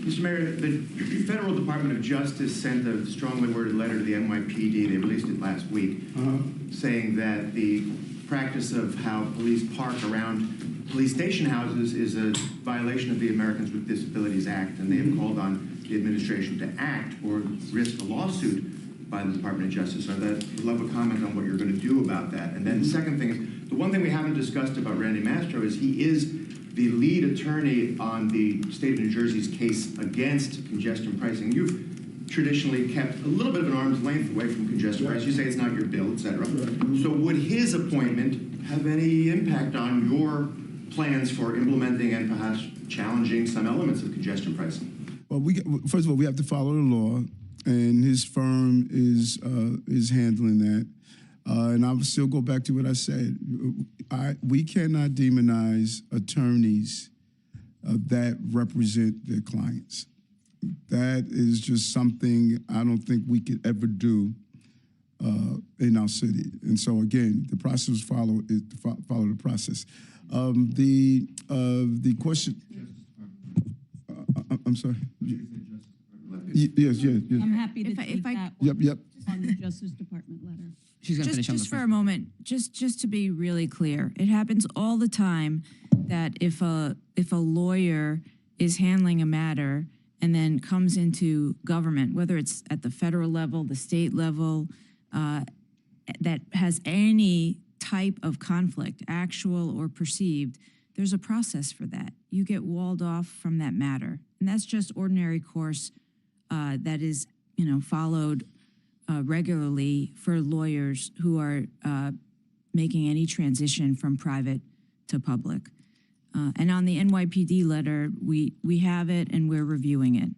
Mr. Mayor, the Federal Department of Justice sent a strongly worded letter to the NYPD. They released it last week, saying that the practice of how police park around police station houses is a violation of the Americans with Disabilities Act, and they have called on the administration to act or risk a lawsuit by the Department of Justice. So I'd love a comment on what you're going to do about that. And then the second thing is, the one thing we haven't discussed about Randy Mastro is he is the lead attorney on the state of New Jersey's case against congestion pricing. You've traditionally kept a little bit of an arm's length away from congestion pricing. You say it's not your bill, et cetera. So would his appointment have any impact on your plans for implementing and perhaps challenging some elements of congestion pricing? Well, first of all, we have to follow the law, and his firm is handling that. And I will still go back to what I said. We cannot demonize attorneys that represent their clients. That is just something I don't think we could ever do in our city. And so again, the process follow the process. The question. I'm sorry. Yes. I'm happy to take that one Yep. on the Justice Department letter. She's going to finish on Just the for first. a moment, just to be really clear, it happens all the time that if a lawyer is handling a matter and then comes into government, whether it's at the federal level, the state level, that has any type of conflict, actual or perceived, there's a process for that. You get walled off from that matter, and that's just ordinary course that is, followed regularly for lawyers who are making any transition from private to public. And on the NYPD letter, we have it and we're reviewing it.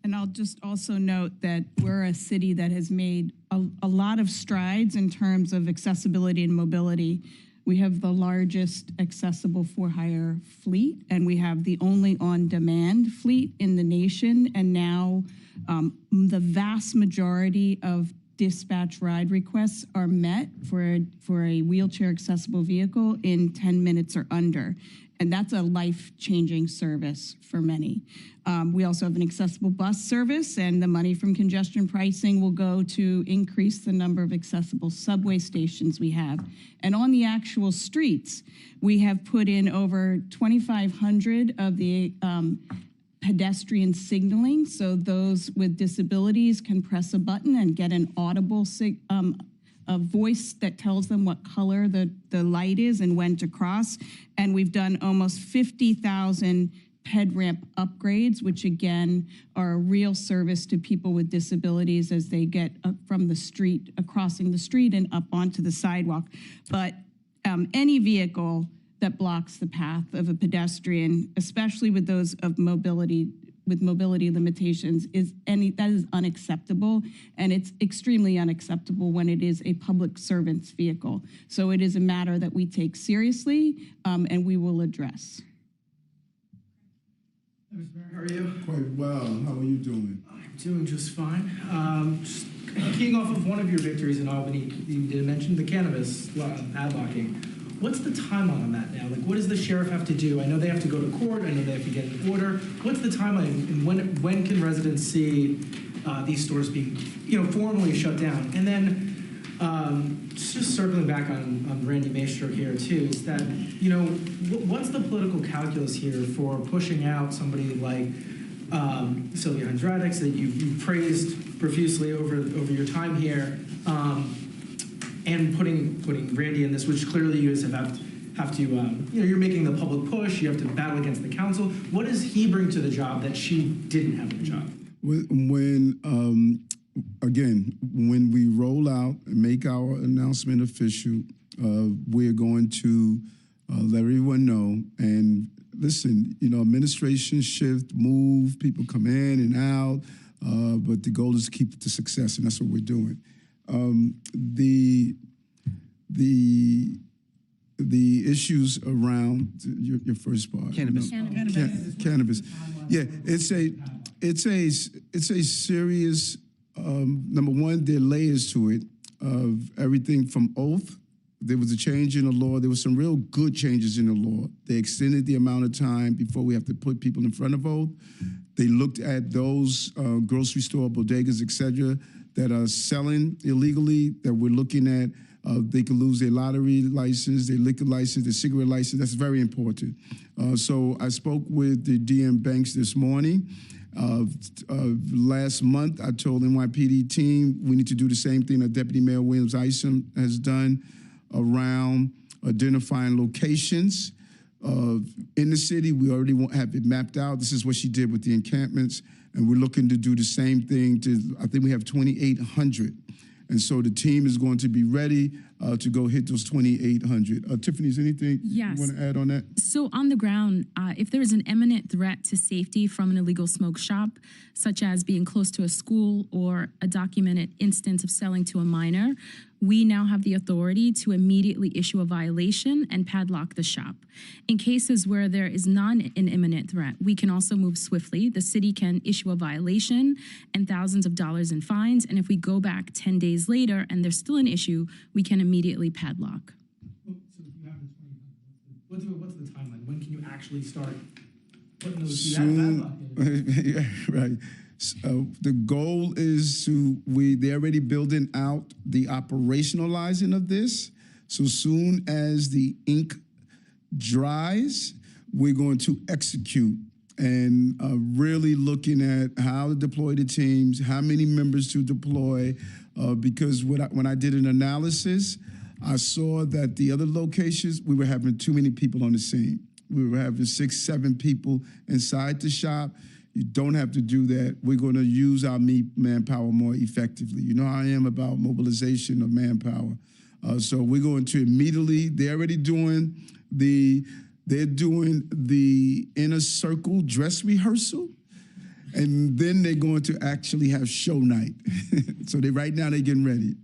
And I'll just also note that we're a city that has made a lot of strides in terms of accessibility and mobility. We have the largest accessible for-hire fleet, and we have the only on-demand fleet in the nation. And now the vast majority of dispatch ride requests are met for a wheelchair accessible vehicle in 10 minutes or under. And that's a life-changing service for many. We also have an accessible bus service, and the money from congestion pricing will go to increase the number of accessible subway stations we have. And on the actual streets, we have put in over 2,500 of the pedestrian signaling, so those with disabilities can press a button and get an audible a voice that tells them what color the light is and when to cross. And we've done almost 50,000 ped ramp upgrades, which again are a real service to people with disabilities as they get up from the street, crossing the street and up onto the sidewalk. But any vehicle that blocks the path of a pedestrian, especially with those of mobility limitations, that is unacceptable, and it's extremely unacceptable when it is a public servant's vehicle. So it is a matter that we take seriously, and we will address. Mr. Mayor, how are you? Quite well. How are you doing? I'm doing just fine. Just keying off of one of your victories in Albany, you did mention the cannabis padlocking. What's the timeline on that now? Like, what does the sheriff have to do? I know they have to go to court. I know they have to get an order. What's the timeline, and when can residents see these stores being, formally shut down? And then, just circling back on Randy Mastro here too, is that, what's the political calculus here for pushing out somebody like Sylvia Hines-Radix that you've praised profusely over your time here? And putting Randy in this, which clearly you guys have to you're making the public push. You have to battle against the council. What does he bring to the job that she didn't have in the job? When we roll out and make our announcement official, we're going to let everyone know. And listen, administration shift, move, people come in and out, but the goal is to keep the success, and that's what we're doing. The issues around your first part. Cannabis. Cannabis. Yeah, it's a serious. Number one, there are layers to it of everything from oath. There was a change in the law. There were some real good changes in the law. They extended the amount of time before we have to put people in front of oath. They looked at those grocery store, bodegas, et cetera, that are selling illegally, that we're looking at. They could lose their lottery license, their liquor license, their cigarette license. That's very important. So I spoke with the DM Banks this morning. Last month, I told NYPD team we need to do the same thing that Deputy Mayor Williams Isom has done around identifying locations in the city. We already have it mapped out. This is what she did with the encampments, and we're looking to do the same thing I think we have 2,800. And so the team is going to be ready to go hit those 2,800. Tiffany, is anything you want to add on that? So on the ground, if there is an imminent threat to safety from an illegal smoke shop, such as being close to a school or a documented instance of selling to a minor, we now have the authority to immediately issue a violation and padlock the shop. In cases where there is not an imminent threat, we can also move swiftly. The city can issue a violation and thousands of dollars in fines. And if we go back 10 days later and there's still an issue, we can immediately padlock. So if you have the 2,800, what's the timeline? When can you actually start putting those padlock in? Yeah, right. The goal is they're already building out the operationalizing of this. So soon as the ink dries, we're going to execute and really looking at how to deploy the teams, how many members to deploy, because when I did an analysis, I saw that the other locations, we were having too many people on the scene. We were having 6, 7 people inside the shop. You don't have to do that. We're going to use our manpower more effectively. You know how I am about mobilization of manpower. So we're going to immediately, they're already doing the inner circle dress rehearsal, and then they're going to actually have show night. So right now they're getting ready.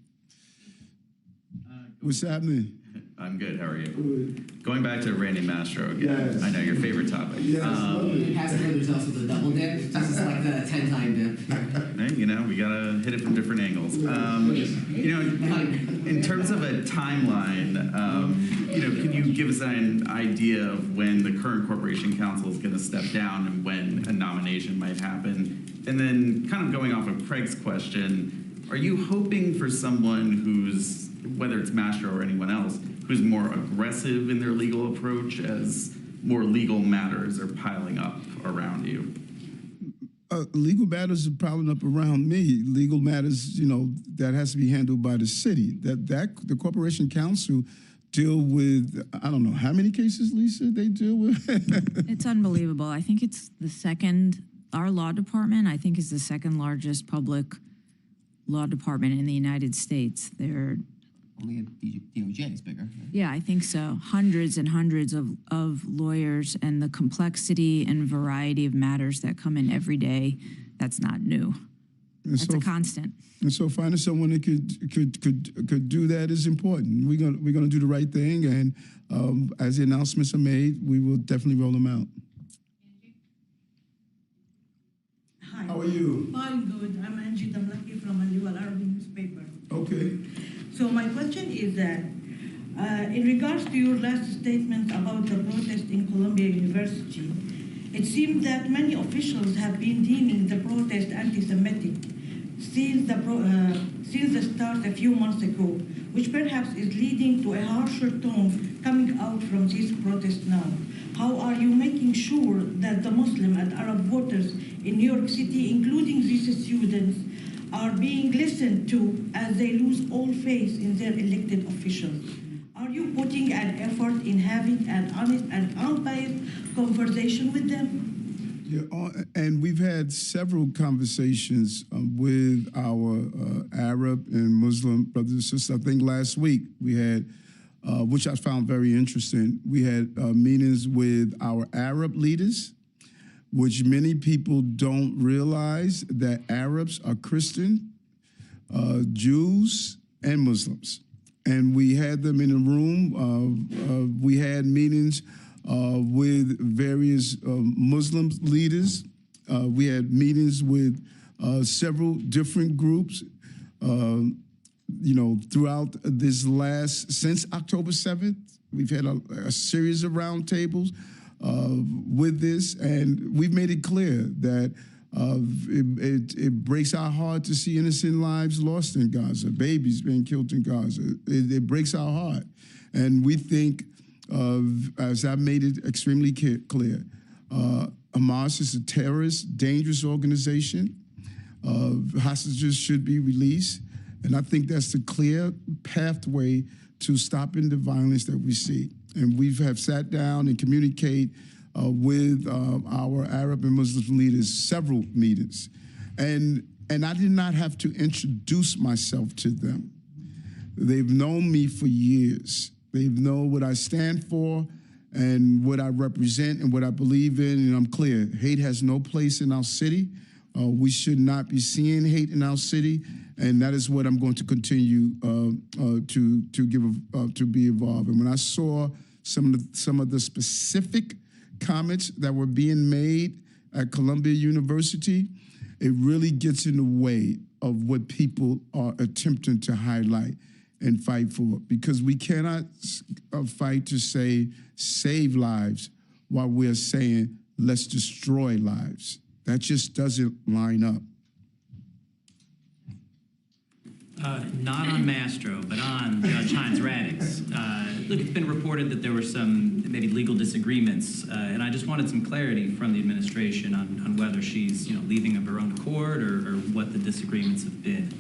What's happening? I'm good. How are you? Going back to Randy Mastro again. Yes. I know your favorite topic. Yes. There's also the double dip. This is like the 10-time dip. Hey, you know, we gotta hit it from different angles. You know, in terms of a timeline, you know, can you give us an idea of when the current corporation counsel is going to step down and when a nomination might happen? And then, kind of going off of Craig's question, are you hoping for someone who's, whether it's Mastro or anyone else, who's more aggressive in their legal approach as more legal matters are piling up around you? Legal matters are piling up around me. Legal matters, you know, that has to be handled by the city. That the corporation counsel deal with, I don't know, how many cases, Lisa, they deal with? It's unbelievable. I think it's the second, our law department, I think, is the second largest public law department in the United States. They're Only at DOJ is bigger. Right? Yeah, I think so. Hundreds and hundreds of lawyers, and the complexity and variety of matters that come in every day, that's not new. That's a constant. And so finding someone that could do that is important. We're gonna do the right thing, and as the announcements are made, we will definitely roll them out. Hi. How are you? Fine, good. I'm Angie Tamlaki from Aliwal Arabic newspaper. Okay. So my question is that, in regards to your last statement about the protest in Columbia University, it seems that many officials have been deeming the protest anti-Semitic since the start a few months ago, which perhaps is leading to a harsher tone coming out from these protests now. How are you making sure that the Muslim and Arab voters in New York City, including these students, are being listened to as they lose all faith in their elected officials? Are you putting an effort in having an honest and unbiased conversation with them? Yeah, and we've had several conversations with our Arab and Muslim brothers and sisters. I think last week we had, which I found very interesting, we had meetings with our Arab leaders, which many people don't realize that Arabs are Christian, Jews, and Muslims. And we had them in a room. We had meetings with various Muslim leaders. We had meetings with several different groups, you know, throughout this since October 7th. We've had a series of roundtables with this, and we've made it clear that it breaks our heart to see innocent lives lost in Gaza, babies being killed in Gaza. It breaks our heart. And we think, as I made it extremely clear, Hamas is a terrorist, dangerous organization. Hostages should be released. And I think that's the clear pathway to stopping the violence that we see. And we have sat down and communicate with our Arab and Muslim leaders, several meetings. And I did not have to introduce myself to them. They've known me for years. They know what I stand for and what I represent and what I believe in, and I'm clear. Hate has no place in our city. We should not be seeing hate in our city, and that is what I'm going to continue to be involved. And when I saw some of the specific comments that were being made at Columbia University, it really gets in the way of what people are attempting to highlight and fight for, because we cannot fight to say save lives while we're saying let's destroy lives. That just doesn't line up. Not on Mastro, but on Judge Hines Radix. Look, it's been reported that there were some maybe legal disagreements, and I just wanted some clarity from the administration on whether she's leaving of her own accord or what the disagreements have been.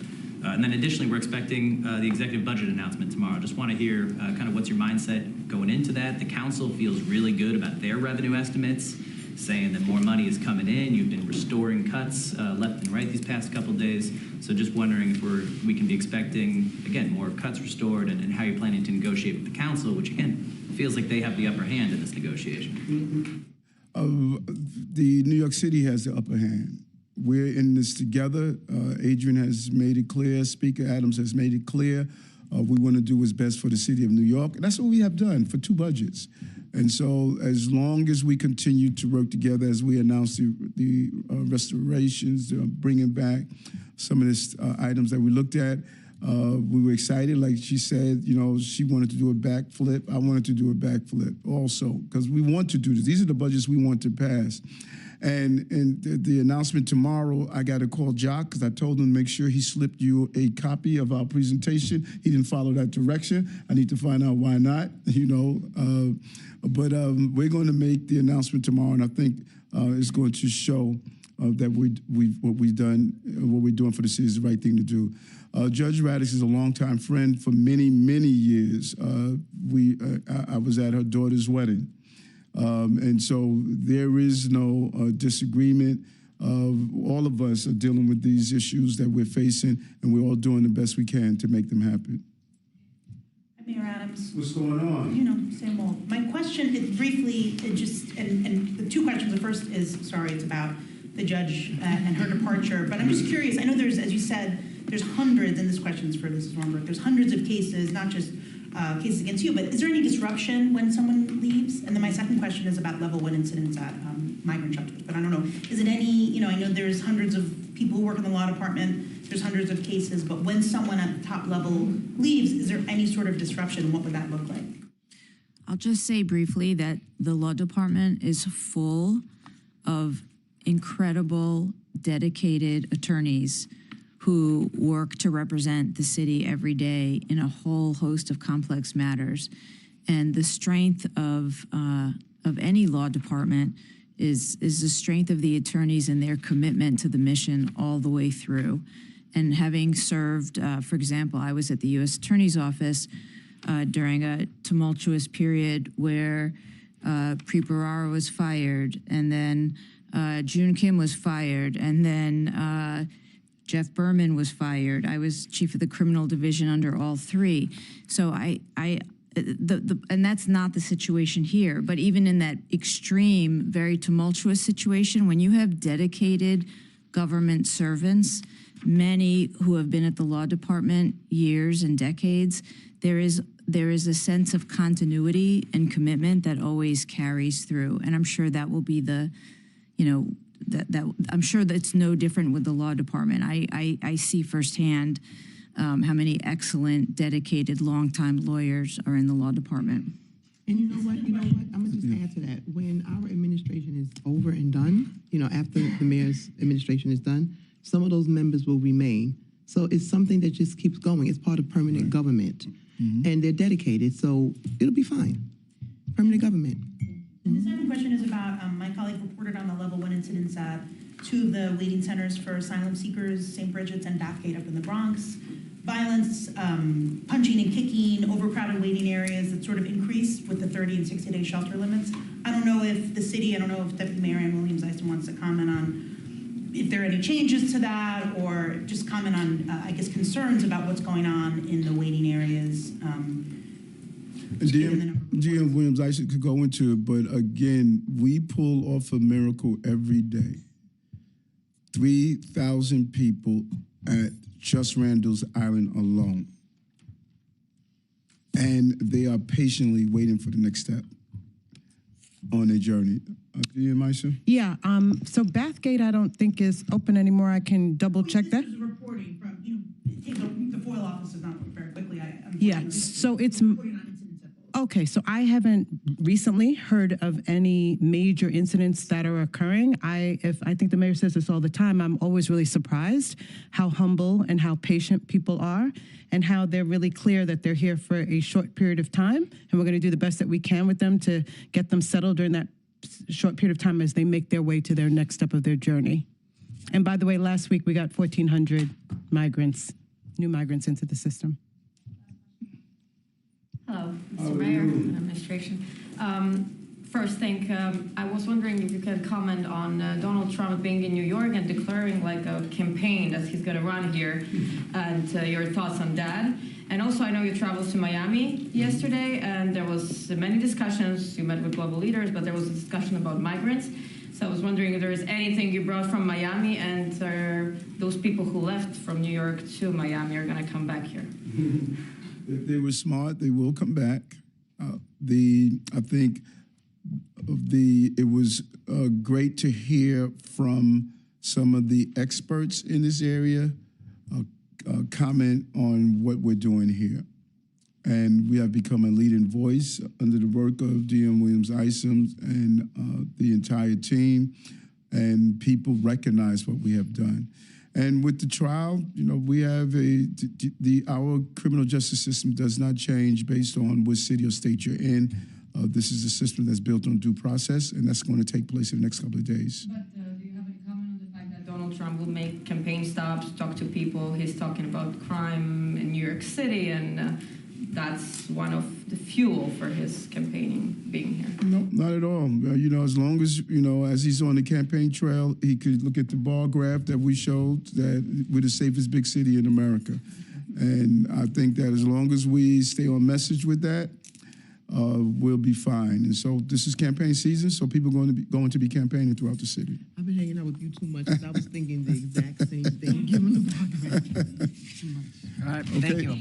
And then additionally, we're expecting the executive budget announcement tomorrow. Just want to hear kind of what's your mindset going into that. The council feels really good about their revenue estimates, saying that more money is coming in. You've been restoring cuts left and right these past couple days. So just wondering if we can be expecting, again, more cuts restored, and how you're planning to negotiate with the council, which again, feels like they have the upper hand in this negotiation. The New York City has the upper hand. We're in this together. Adrian has made it clear. Speaker Adams has made it clear. We want to do what's best for the city of New York. And that's what we have done for 2 budgets. And so as long as we continue to work together, as we announce the restorations, bringing back some of these items that we looked at, we were excited. Like she said, you know, she wanted to do a backflip. I wanted to do a backflip also, because we want to do this. These are the budgets we want to pass. And the announcement tomorrow, I got to call Jock because I told him to make sure he slipped you a copy of our presentation. He didn't follow that direction. I need to find out why not, you know. But we're going to make the announcement tomorrow, and I think it's going to show that what we've done, what we're doing for the city is the right thing to do. Judge Radix is a longtime friend for many, many years. I was at her daughter's wedding. And so there is no disagreement. All of us are dealing with these issues that we're facing, and we're all doing the best we can to make them happen. Mayor Adams. What's going on? You know, same old. My question is briefly, and the 2 questions. The first is, sorry, it's about the judge and her departure. But I'm just curious. I know there's, as you said, there's hundreds, and this question's for Mrs. Warnberg, there's hundreds of cases, not just cases against you, but is there any disruption when someone leaves? And then my second question is about level 1 incidents at migrant shelters. But I don't know, is it any, you know, I know there's hundreds of people who work in the law department, there's hundreds of cases, but when someone at the top level leaves, is there any sort of disruption? What would that look like? I'll just say briefly that the law department is full of incredible, dedicated attorneys who work to represent the city every day in a whole host of complex matters. And the strength of any law department is the strength of the attorneys and their commitment to the mission all the way through. And having served, for example, I was at the U.S. Attorney's Office during a tumultuous period where Preet Bharara was fired, and then June Kim was fired, and then Jeff Berman was fired. I was chief of the criminal division under all 3. So and that's not the situation here, but even in that extreme, very tumultuous situation, when you have dedicated government servants, many who have been at the law department years and decades, there is a sense of continuity and commitment that always carries through. And I'm sure that will be the, you know, that I'm sure that's no different with the law department. I see firsthand how many excellent, dedicated, longtime lawyers are in the law department. And you know what? I'm gonna just add to that. When our administration is over and done, you know, after the mayor's administration is done, some of those members will remain. So it's something that just keeps going. It's part of permanent government, and they're dedicated. So it'll be fine. Permanent government. And the second question is about, my colleague reported on the level 1 incidents at 2 of the waiting centers for asylum seekers, St. Bridget's and Bathgate up in the Bronx. Violence, punching and kicking, overcrowded waiting areas that sort of increased with the 30 and 60-day shelter limits. I don't know if the city, I don't know if Deputy Mayor Ann Williams-Eisen wants to comment on if there are any changes to that, or just comment on, I guess, concerns about what's going on in the waiting areas. GM Williams-Eisen could go into it, but again, we pull off a miracle every day. 3,000 people at just Randall's Island alone. And they are patiently waiting for the next step on their journey. GM Aisha? Yeah, so Bathgate I don't think is open anymore. I can double check that. This is reporting from, you know, the FOIL office is not very quickly. Yeah, so it's... Okay, so I haven't recently heard of any major incidents that are occurring. I think the mayor says this all the time. I'm always really surprised how humble and how patient people are, and how they're really clear that they're here for a short period of time, and we're going to do the best that we can with them to get them settled during that short period of time as they make their way to their next step of their journey. And by the way, last week we got 1,400 new migrants into the system. Hello, Mr. Mayor and Administration. First thing, I was wondering if you could comment on Donald Trump being in New York and declaring like a campaign that he's going to run here, and your thoughts on that. And also, I know you traveled to Miami yesterday, and there was many discussions. You met with global leaders, but there was a discussion about migrants. So I was wondering if there is anything you brought from Miami, and are those people who left from New York to Miami are going to come back here? If they were smart, they will come back. I think it was great to hear from some of the experts in this area comment on what we're doing here. And we have become a leading voice under the work of DM Williams Isom and the entire team, and people recognize what we have done. And with the trial, you know, we have our criminal justice system does not change based on what city or state you're in. This is a system that's built on due process, and that's going to take place in the next couple of days. But do you have any comment on the fact that Donald Trump will make campaign stops, talk to people? He's talking about crime in New York City, and that's one of the fuel for his campaigning being here. No, not at all. You know, as long as, you know, as he's on the campaign trail, he could look at the bar graph that we showed that we're the safest big city in America. And I think that as long as we stay on message with that, we'll be fine. And so this is campaign season, so people are going to be campaigning throughout the city. I've been hanging out with you too much, because I was thinking the exact same thing. Give him the bar graph. All right, Okay. thank you.